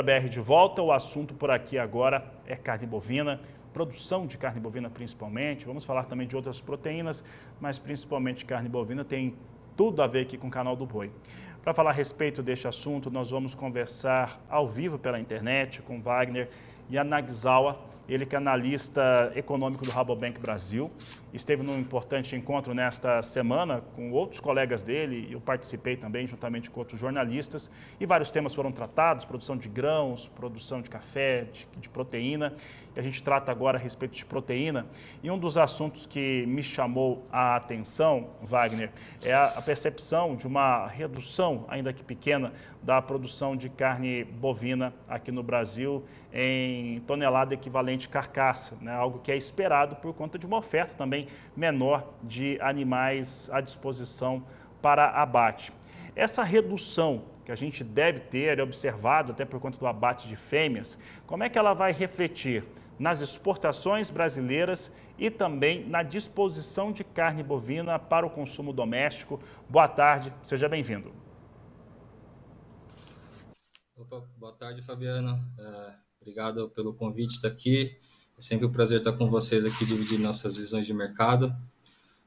BR de volta, o assunto por aqui agora é carne bovina, produção de carne bovina principalmente. Vamos falar também de outras proteínas, mas principalmente carne bovina tem tudo a ver aqui com o canal do Boi. Para falar a respeito deste assunto, nós vamos conversar ao vivo pela internet com Wagner Yanagisawa, ele que é analista econômico do Rabobank Brasil. Esteve num importante encontro nesta semana com outros colegas dele, eu participei também juntamente com outros jornalistas, e vários temas foram tratados, produção de grãos, produção de café, de proteína, e a gente trata agora a respeito de proteína. E um dos assuntos que me chamou a atenção, Wagner, é a percepção de uma redução, ainda que pequena, da produção de carne bovina aqui no Brasil em tonelada equivalente carcaça, né? Algo que é esperado por conta de uma oferta também menor de animais à disposição para abate. Essa redução que a gente deve ter, é observado até por conta do abate de fêmeas, como é que ela vai refletir nas exportações brasileiras e também na disposição de carne bovina para o consumo doméstico? Boa tarde, seja bem-vindo. Opa, boa tarde, Fabiano. Obrigado pelo convite de estar aqui. É sempre um prazer estar com vocês aqui, dividir nossas visões de mercado.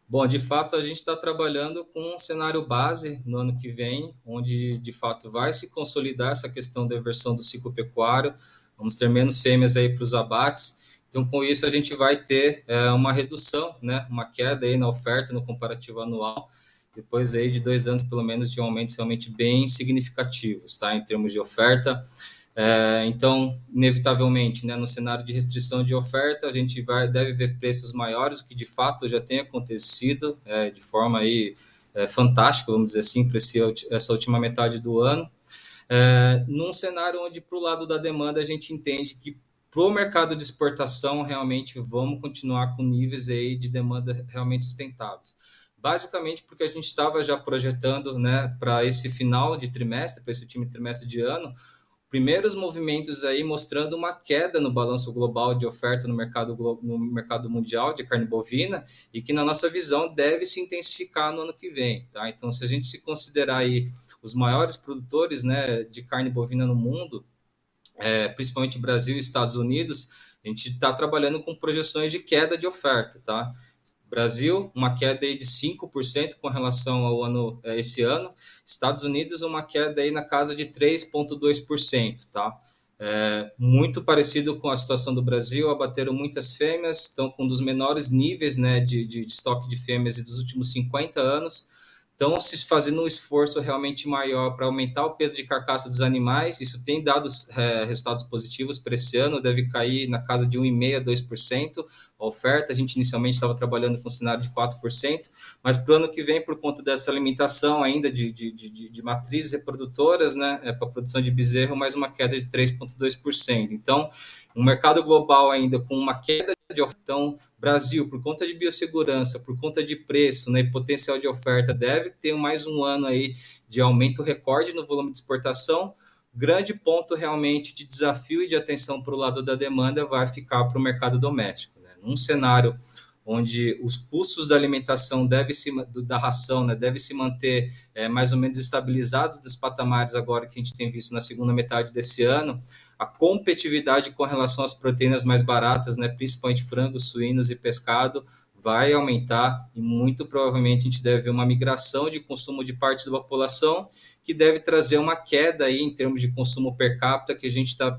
Bom, de fato, a gente está trabalhando com um cenário base no ano que vem, onde, de fato, vai se consolidar essa questão da inversão do ciclo pecuário. Vamos ter menos fêmeas aí para os abates. Então, com isso, a gente vai ter uma redução, né, uma queda aí na oferta no comparativo anual, depois aí de 2 anos, pelo menos, de aumentos realmente bem significativos, tá, em termos de oferta. Então, inevitavelmente, né, no cenário de restrição de oferta, a gente deve ver preços maiores, o que de fato já tem acontecido de forma aí, fantástica, vamos dizer assim, para essa última metade do ano. Num cenário onde, para o lado da demanda, a gente entende que para o mercado de exportação, realmente vamos continuar com níveis aí de demanda realmente sustentáveis. Basicamente porque a gente estava já projetando, né, para esse final de trimestre, para esse último trimestre de ano, primeiros movimentos aí mostrando uma queda no balanço global de oferta no mercado mundial de carne bovina e que, na nossa visão, deve se intensificar no ano que vem, tá? Então, se a gente se considerar aí os maiores produtores, né, de carne bovina no mundo, principalmente Brasil e Estados Unidos, a gente está trabalhando com projeções de queda de oferta, tá? Brasil, uma queda aí de 5% com relação ao ano, esse ano. Estados Unidos, uma queda aí na casa de 3,2%, tá? Muito parecido com a situação do Brasil, abateram muitas fêmeas, estão com um dos menores níveis, né, de estoque de fêmeas dos últimos 50 anos. Estão se fazendo um esforço realmente maior para aumentar o peso de carcaça dos animais. Isso tem dado resultados positivos para esse ano, deve cair na casa de 1,5% a 2%. A oferta, a gente inicialmente estava trabalhando com um cenário de 4%, mas para o ano que vem, por conta dessa limitação ainda de matrizes reprodutoras, né, para a produção de bezerro, mais uma queda de 3,2%. Então, um mercado global ainda com uma queda de oferta. Então, Brasil, por conta de biossegurança, por conta de preço, né, e potencial de oferta, deve ter mais um ano aí de aumento recorde no volume de exportação. Grande ponto realmente de desafio e de atenção para o lado da demanda vai ficar para o mercado doméstico, né? Num cenário onde os custos da alimentação da ração, né, deve se manter mais ou menos estabilizados dos patamares agora que a gente tem visto na segunda metade desse ano, a competitividade com relação às proteínas mais baratas, né, principalmente frangos, suínos e pescado, vai aumentar e muito provavelmente a gente deve ver uma migração de consumo de parte da população que deve trazer uma queda aí em termos de consumo per capita, que a gente está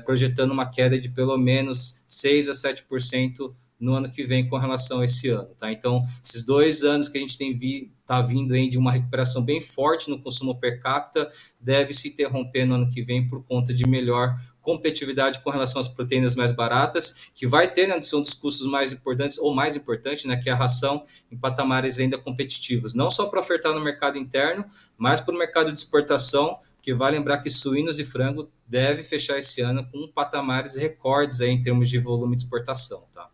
projetando uma queda de pelo menos 6% a 7% no ano que vem com relação a esse ano, tá? Então, esses 2 anos que a gente está vindo aí de uma recuperação bem forte no consumo per capita, deve se interromper no ano que vem por conta de melhor competitividade com relação às proteínas mais baratas, que vai ter na adição dos custos mais importantes, ou mais importante, né, que é a ração em patamares ainda competitivos, não só para ofertar no mercado interno, mas para o mercado de exportação, porque vale lembrar que suínos e frango deve fechar esse ano com patamares recordes aí em termos de volume de exportação, tá?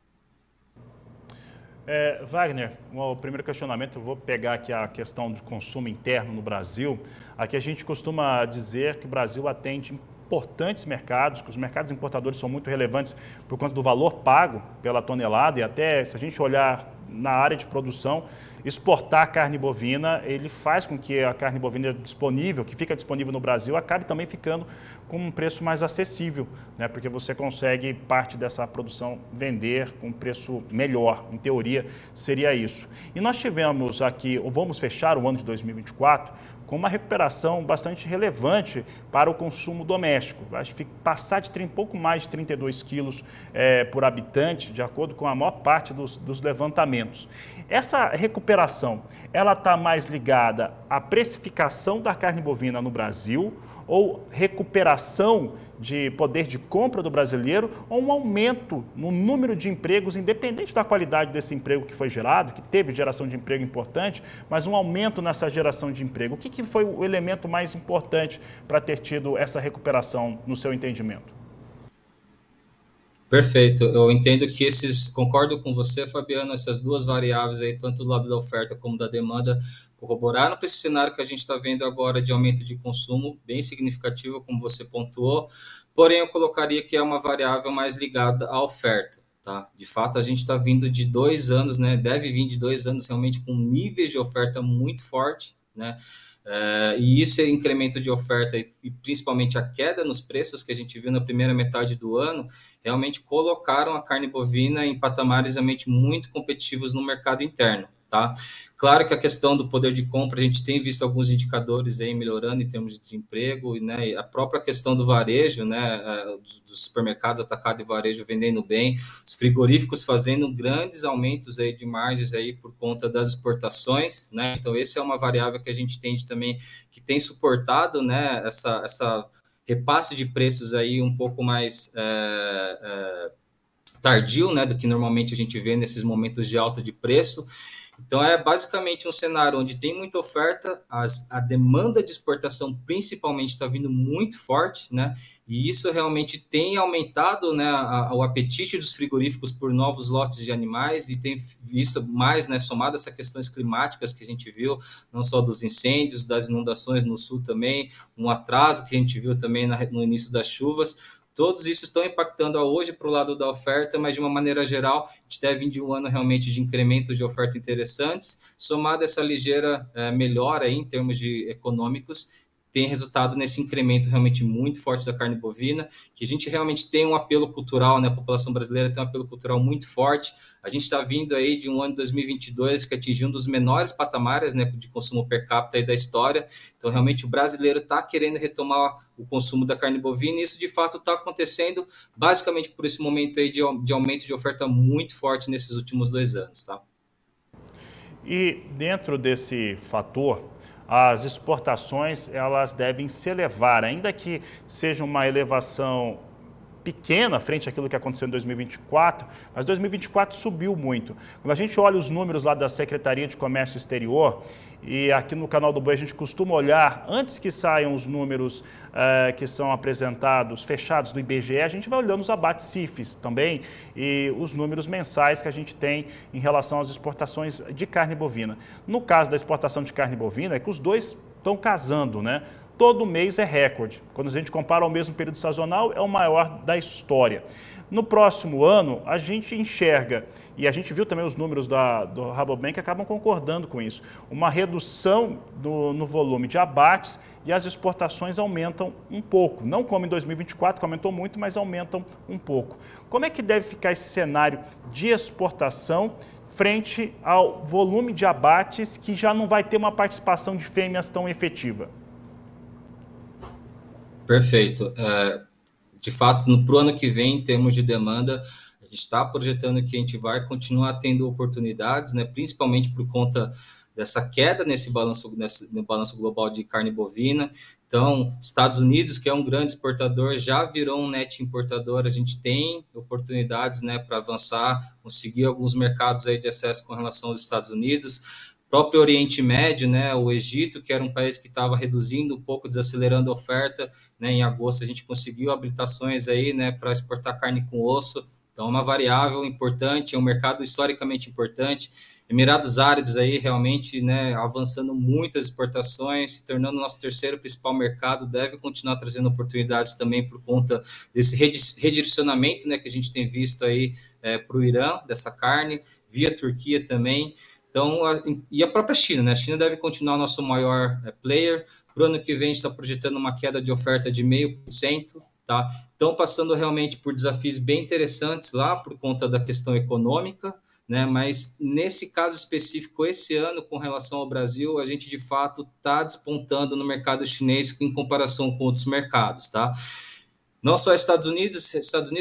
Wagner, o primeiro questionamento, eu vou pegar aqui a questão do consumo interno no Brasil. Aqui a gente costuma dizer que o Brasil atende importantes mercados, que os mercados importadores são muito relevantes por conta do valor pago pela tonelada e até, se a gente olhar na área de produção, exportar carne bovina, ele faz com que a carne bovina disponível, que fica disponível no Brasil, acabe também ficando com um preço mais acessível, né? Porque você consegue parte dessa produção vender com um preço melhor, em teoria seria isso. E nós tivemos aqui, ou vamos fechar o ano de 2024, com uma recuperação bastante relevante para o consumo doméstico. Acho que passar de um pouco mais de 32 quilos por habitante, de acordo com a maior parte dos levantamentos. Essa recuperação, ela está mais ligada à precificação da carne bovina no Brasil ou recuperação de poder de compra do brasileiro ou um aumento no número de empregos, independente da qualidade desse emprego que foi gerado, que teve geração de emprego importante, mas um aumento nessa geração de emprego. O que foi o elemento mais importante para ter tido essa recuperação, no seu entendimento? Perfeito, eu entendo que concordo com você, Fabiano, essas duas variáveis aí, tanto do lado da oferta como da demanda, corroboraram para esse cenário que a gente está vendo agora de aumento de consumo, bem significativo, como você pontuou, porém eu colocaria que é uma variável mais ligada à oferta, tá? De fato, a gente está vindo de 2 anos, né? Deve vir de 2 anos realmente com níveis de oferta muito forte, né? E esse incremento de oferta e principalmente a queda nos preços que a gente viu na primeira metade do ano realmente colocaram a carne bovina em patamares realmente muito competitivos no mercado interno, tá? Claro que a questão do poder de compra, a gente tem visto alguns indicadores aí melhorando em termos de desemprego, né? E a própria questão do varejo, né? Dos supermercados, atacado e varejo vendendo bem, os frigoríficos fazendo grandes aumentos aí de margens aí por conta das exportações, né? Então, essa é uma variável que a gente entende também que tem suportado, né? Essa repasse de preços aí um pouco mais tardio, né? Do que normalmente a gente vê nesses momentos de alta de preço. Então, é basicamente um cenário onde tem muita oferta, a demanda de exportação principalmente está vindo muito forte, né? E isso realmente tem aumentado, né, o apetite dos frigoríficos por novos lotes de animais e tem visto mais, né, somado a essas questões climáticas que a gente viu, não só dos incêndios, das inundações no sul também, um atraso que a gente viu também no início das chuvas. Todos isso estão impactando hoje para o lado da oferta, mas de uma maneira geral, a gente deve vir de um ano realmente de incrementos de oferta interessantes, somado a essa ligeira melhora aí, em termos de econômicos, tem resultado nesse incremento realmente muito forte da carne bovina, que a gente realmente tem um apelo cultural, né? A população brasileira tem um apelo cultural muito forte. A gente está vindo aí de um ano de 2022 que atingiu um dos menores patamares, né, de consumo per capita aí da história. Então, realmente, o brasileiro está querendo retomar o consumo da carne bovina e isso, de fato, está acontecendo basicamente por esse momento aí de aumento de oferta muito forte nesses últimos 2 anos, tá? E dentro desse fator, as exportações elas devem se elevar, ainda que seja uma elevação pequena frente àquilo que aconteceu em 2024, mas 2024 subiu muito. Quando a gente olha os números lá da Secretaria de Comércio Exterior, e aqui no canal do Boi a gente costuma olhar, antes que saiam os números que são apresentados, fechados do IBGE, a gente vai olhando os abates CIFES também e os números mensais que a gente tem em relação às exportações de carne bovina. No caso da exportação de carne bovina, é que os dois estão casando, né? Todo mês é recorde. Quando a gente compara ao mesmo período sazonal, é o maior da história. No próximo ano, a gente enxerga, e a gente viu também os números do Rabobank que acabam concordando com isso, uma redução no volume de abates e as exportações aumentam um pouco. Não como em 2024, que aumentou muito, mas aumentam um pouco. Como é que deve ficar esse cenário de exportação frente ao volume de abates que já não vai ter uma participação de fêmeas tão efetiva? Perfeito. De fato, para o ano que vem, em termos de demanda, a gente está projetando que a gente vai continuar tendo oportunidades, né, principalmente por conta dessa queda nesse balanço global de carne bovina. Então, Estados Unidos, que é um grande exportador, já virou um net importador. A gente tem oportunidades, né, para avançar, conseguir alguns mercados aí de acesso com relação aos Estados Unidos. Próprio Oriente Médio, né, o Egito, que era um país que estava reduzindo um pouco, desacelerando a oferta, né, em agosto a gente conseguiu habilitações aí, né, para exportar carne com osso, Então, é uma variável importante, é um mercado historicamente importante. Emirados Árabes aí realmente, né, avançando muitas exportações, se tornando nosso terceiro principal mercado, deve continuar trazendo oportunidades também por conta desse redirecionamento, né, que a gente tem visto aí para o Irã, dessa carne, via Turquia também. Então, e a própria China, né? A China deve continuar o nosso maior player. Para o ano que vem, a gente está projetando uma queda de oferta de 0,5%. Tá? Estão passando realmente por desafios bem interessantes lá por conta da questão econômica, né? Mas nesse caso específico, esse ano, com relação ao Brasil, a gente de fato está despontando no mercado chinês em comparação com outros mercados, tá? Não só Estados Unidos,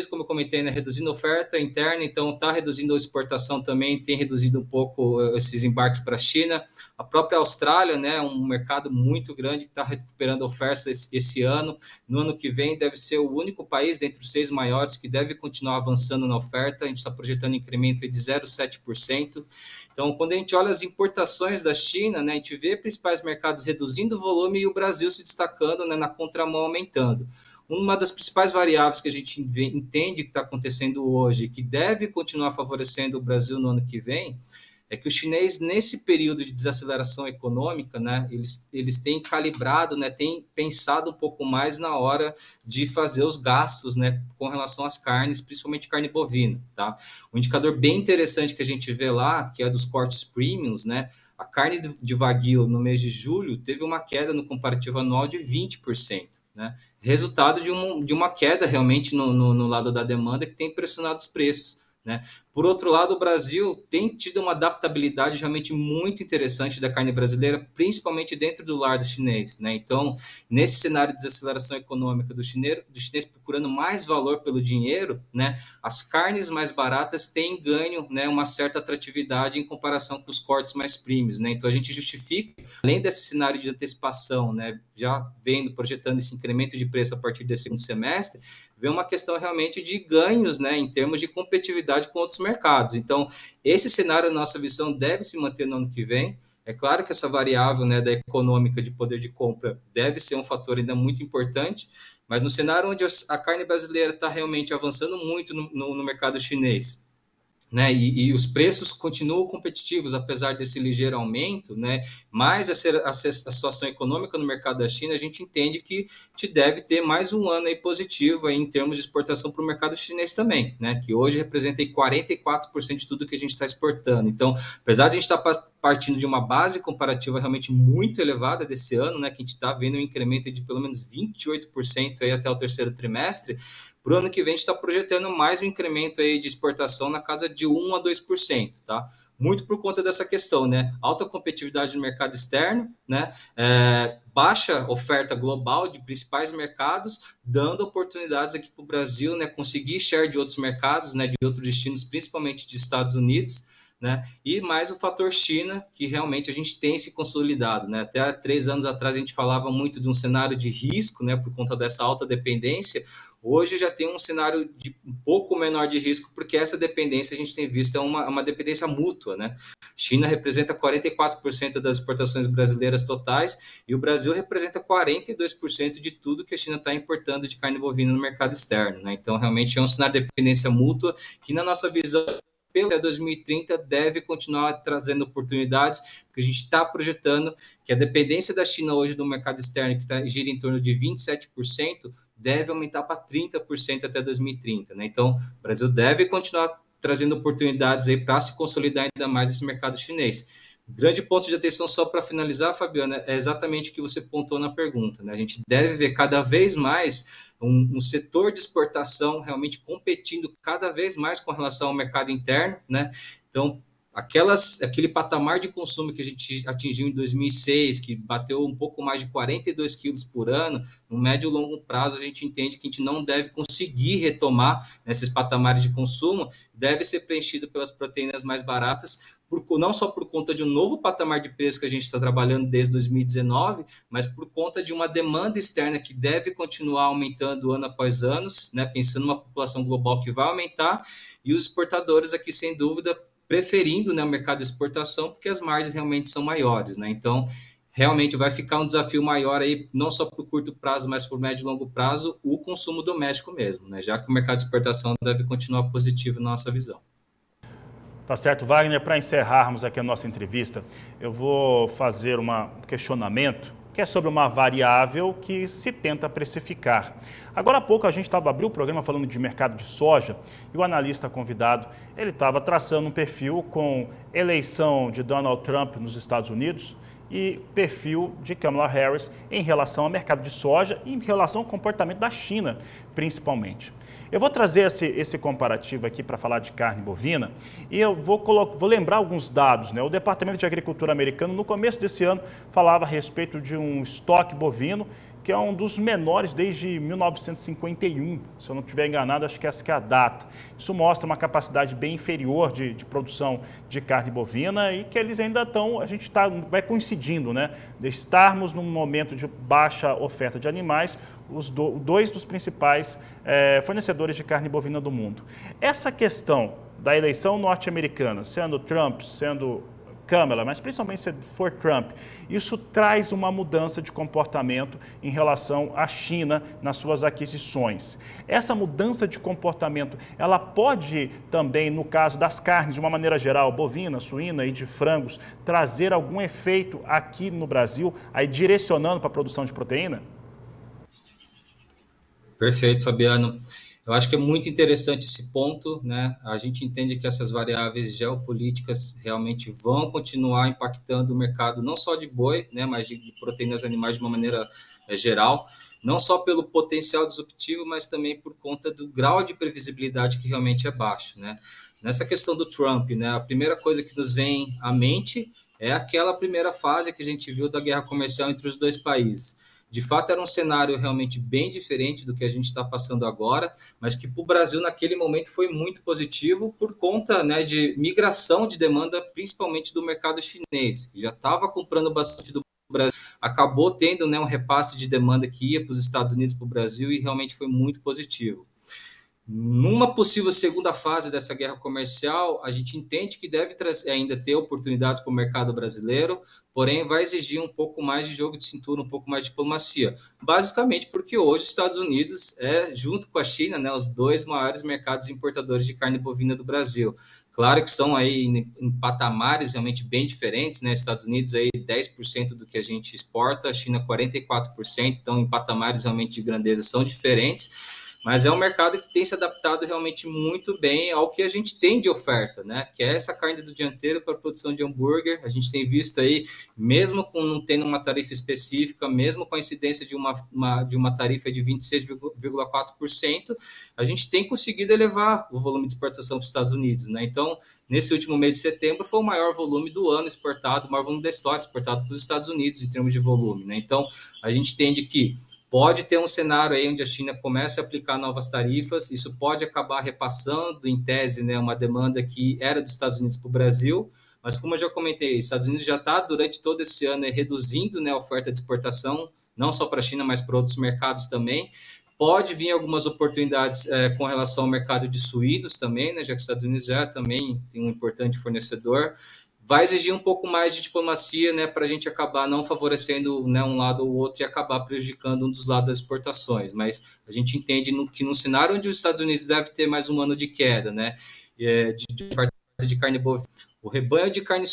como eu comentei, né, reduzindo a oferta interna, então está reduzindo a exportação também, tem reduzido um pouco esses embarques para a China. A própria Austrália, né, um mercado muito grande que está recuperando ofertas esse ano. No ano que vem deve ser o único país dentre os 6 maiores que deve continuar avançando na oferta. A gente está projetando um incremento de 0,7%. Então, quando a gente olha as importações da China, né, a gente vê principais mercados reduzindo o volume e o Brasil se destacando, né, na contramão aumentando. Uma das principais variáveis que a gente entende que está acontecendo hoje, que deve continuar favorecendo o Brasil no ano que vem, é que o chinês, nesse período de desaceleração econômica, né, eles têm calibrado, né, têm pensado um pouco mais na hora de fazer os gastos, né, com relação às carnes, principalmente carne bovina. Tá? Um indicador bem interessante que a gente vê lá, que é dos cortes premiums, né, a carne de Wagyu no mês de julho teve uma queda no comparativo anual de 20%. Né? Resultado de uma queda realmente no lado da demanda que tem pressionado os preços. Né? Por outro lado, o Brasil tem tido uma adaptabilidade realmente muito interessante da carne brasileira, principalmente dentro do lar do chinês. Né? Então, nesse cenário de desaceleração econômica do chinês procurando mais valor pelo dinheiro, né, as carnes mais baratas têm ganho, né, uma certa atratividade em comparação com os cortes mais premiums. Né? Então, a gente justifica, além desse cenário de antecipação, né, já projetando esse incremento de preço a partir desse segundo semestre, vê uma questão realmente de ganhos, né, em termos de competitividade com outros mercados. Então, esse cenário, na nossa visão, deve se manter no ano que vem. É claro que essa variável, né, da econômica de poder de compra deve ser um fator ainda muito importante, mas no cenário onde a carne brasileira está realmente avançando muito no mercado chinês, né, e os preços continuam competitivos, apesar desse ligeiro aumento, né, mas a situação econômica no mercado da China, a gente entende que te deve ter mais um ano aí positivo aí em termos de exportação para o mercado chinês também, né, que hoje representa aí 44% de tudo que a gente está exportando. Então, apesar de a gente estar partindo de uma base comparativa realmente muito elevada desse ano, né, que a gente está vendo um incremento de pelo menos 28% aí até o terceiro trimestre, para o ano que vem a gente está projetando mais um incremento aí de exportação na casa de 1 a 2%, tá? Muito por conta dessa questão, né? Alta competitividade no mercado externo, né? Baixa oferta global de principais mercados, dando oportunidades aqui para o Brasil, né? Conseguir share de outros mercados, né? De outros destinos, principalmente de Estados Unidos, né? E mais o fator China, que realmente a gente tem se consolidado, né? Até 3 anos atrás a gente falava muito de um cenário de risco, né? Por conta dessa alta dependência. Hoje já tem um cenário de um pouco menor de risco, porque essa dependência a gente tem visto é uma dependência mútua, né? China representa 44% das exportações brasileiras totais e o Brasil representa 42% de tudo que a China está importando de carne bovina no mercado externo, né? Então, realmente é um cenário de dependência mútua que, na nossa visão, pelo 2030 deve continuar trazendo oportunidades, porque a gente está projetando que a dependência da China hoje do mercado externo, que gira em torno de 27%, deve aumentar para 30% até 2030. Né? Então, o Brasil deve continuar trazendo oportunidades aí para se consolidar ainda mais esse mercado chinês. O grande ponto de atenção, só para finalizar, Fabiana, é exatamente o que você pontuou na pergunta. Né? A gente deve ver cada vez mais um setor de exportação realmente competindo cada vez mais com relação ao mercado interno, né? Então, aquele patamar de consumo que a gente atingiu em 2006, que bateu um pouco mais de 42 quilos por ano, no médio e longo prazo a gente entende que a gente não deve conseguir retomar esses patamares de consumo, deve ser preenchido pelas proteínas mais baratas, não só por conta de um novo patamar de preço que a gente está trabalhando desde 2019, mas por conta de uma demanda externa que deve continuar aumentando ano após ano, né, pensando numa população global que vai aumentar, e os exportadores aqui, sem dúvida, preferindo, né, o mercado de exportação, porque as margens realmente são maiores. Né? Então, realmente vai ficar um desafio maior aí, não só para o curto prazo, mas para o médio e longo prazo, o consumo doméstico mesmo, né? Já que o mercado de exportação deve continuar positivo na nossa visão. Tá certo, Wagner. Para encerrarmos aqui a nossa entrevista, eu vou fazer um questionamento que é sobre uma variável que se tenta precificar. Agora há pouco a gente abriu o programa falando de mercado de soja e o analista convidado, ele estava traçando um perfil com eleição de Donald Trump nos Estados Unidos e perfil de Kamala Harris em relação ao mercado de soja e em relação ao comportamento da China, principalmente. Eu vou trazer esse comparativo aqui para falar de carne bovina e eu vou lembrar alguns dados, né? O Departamento de Agricultura americano, no começo desse ano, falava a respeito de um estoque bovino que é um dos menores desde 1951, se eu não estiver enganado, acho que essa que é a data. Isso mostra uma capacidade bem inferior de produção de carne bovina e que eles ainda estão, vai coincidindo, né? De estarmos num momento de baixa oferta de animais, dois dos principais fornecedores de carne bovina do mundo. Essa questão da eleição norte-americana, sendo Trump, sendo Kamala, mas principalmente se for Trump, isso traz uma mudança de comportamento em relação à China nas suas aquisições. Essa mudança de comportamento, ela pode também, no caso das carnes, de uma maneira geral, bovina, suína e de frangos, trazer algum efeito aqui no Brasil, aí direcionando para a produção de proteína? Perfeito, Fabiano. Eu acho que é muito interessante esse ponto, né? A gente entende que essas variáveis geopolíticas realmente vão continuar impactando o mercado, não só de boi, né, mas de proteínas animais de uma maneira geral, não só pelo potencial disruptivo, mas também por conta do grau de previsibilidade que realmente é baixo, né? Nessa questão do Trump, né, a primeira coisa que nos vem à mente é aquela primeira fase que a gente viu da guerra comercial entre os dois países. De fato, era um cenário realmente bem diferente do que a gente está passando agora, mas que para o Brasil, naquele momento, foi muito positivo por conta, né, de migração de demanda, principalmente do mercado chinês, que já estava comprando bastante do Brasil, acabou tendo, né, um repasse de demanda que ia para os Estados Unidos, para o Brasil, e realmente foi muito positivo. Numa possível segunda fase dessa guerra comercial, a gente entende que deve ainda ter oportunidades para o mercado brasileiro, porém vai exigir um pouco mais de jogo de cintura, um pouco mais de diplomacia. Basicamente porque hoje os Estados Unidos junto com a China, né, os dois maiores mercados importadores de carne bovina do Brasil. Claro que são aí em patamares realmente bem diferentes, né? Estados Unidos aí 10% do que a gente exporta, a China 44%, então em patamares realmente de grandeza são diferentes. Mas é um mercado que tem se adaptado realmente muito bem ao que a gente tem de oferta, né? Que é essa carne do dianteiro para a produção de hambúrguer. A gente tem visto aí, mesmo com não tendo uma tarifa específica, mesmo com a incidência de uma tarifa de 26,4%, a gente tem conseguido elevar o volume de exportação para os Estados Unidos, né? Então, nesse último mês de setembro, foi o maior volume do ano exportado, o maior volume da história exportado para os Estados Unidos em termos de volume, né? Então, a gente entende que pode ter um cenário aí onde a China comece a aplicar novas tarifas, isso pode acabar repassando, em tese, né, uma demanda que era dos Estados Unidos para o Brasil, mas como eu já comentei, os Estados Unidos já está, durante todo esse ano, reduzindo, né, a oferta de exportação, não só para a China, mas para outros mercados também. Pode vir algumas oportunidades com relação ao mercado de suínos também, né, já que os Estados Unidos já também tem um importante fornecedor. Vai exigir um pouco mais de diplomacia, né, para a gente acabar não favorecendo, né, um lado ou outro e acabar prejudicando um dos lados das exportações. Mas a gente entende que no cenário onde os Estados Unidos deve ter mais um ano de queda, né, de oferta de carne bovina, o rebanho de carne,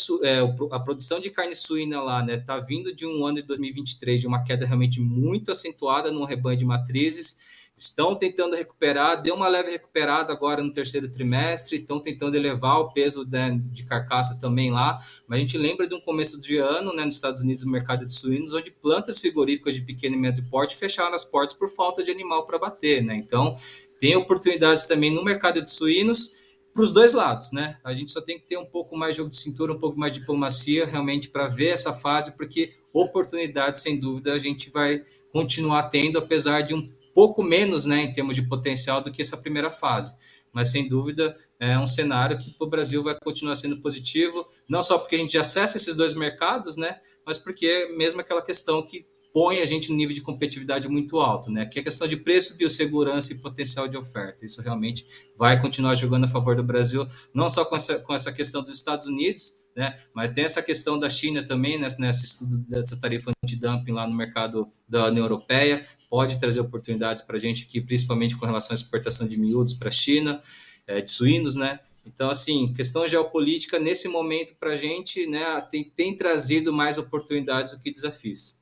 a produção de carne suína lá, né, está vindo de um ano de 2023 de uma queda realmente muito acentuada no rebanho de matrizes. Estão tentando recuperar, deu uma leve recuperada agora no terceiro trimestre, estão tentando elevar o peso de carcaça também lá, mas a gente lembra de um começo de ano, né, nos Estados Unidos, no mercado de suínos, onde plantas frigoríficas de pequeno e médio porte fecharam as portas por falta de animal para bater, né? Então, tem oportunidades também no mercado de suínos para os dois lados, né? A gente só tem que ter um pouco mais de jogo de cintura, um pouco mais de diplomacia, realmente, para ver essa fase, porque oportunidades, sem dúvida, a gente vai continuar tendo, apesar de um pouco menos, né, em termos de potencial do que essa primeira fase, mas sem dúvida é um cenário que para o Brasil vai continuar sendo positivo, não só porque a gente acessa esses dois mercados, né, mas porque é mesmo aquela questão que põe a gente no nível de competitividade muito alto, né, que é a questão de preço, biossegurança e potencial de oferta. Isso realmente vai continuar jogando a favor do Brasil, não só com essa questão dos Estados Unidos, né? Mas tem essa questão da China também, nesse estudo dessa tarifa antidumping lá no mercado da União Europeia, pode trazer oportunidades para a gente aqui, principalmente com relação à exportação de miúdos para a China, de suínos, né? Então, assim, questão geopolítica, nesse momento, para a gente, né, tem trazido mais oportunidades do que desafios.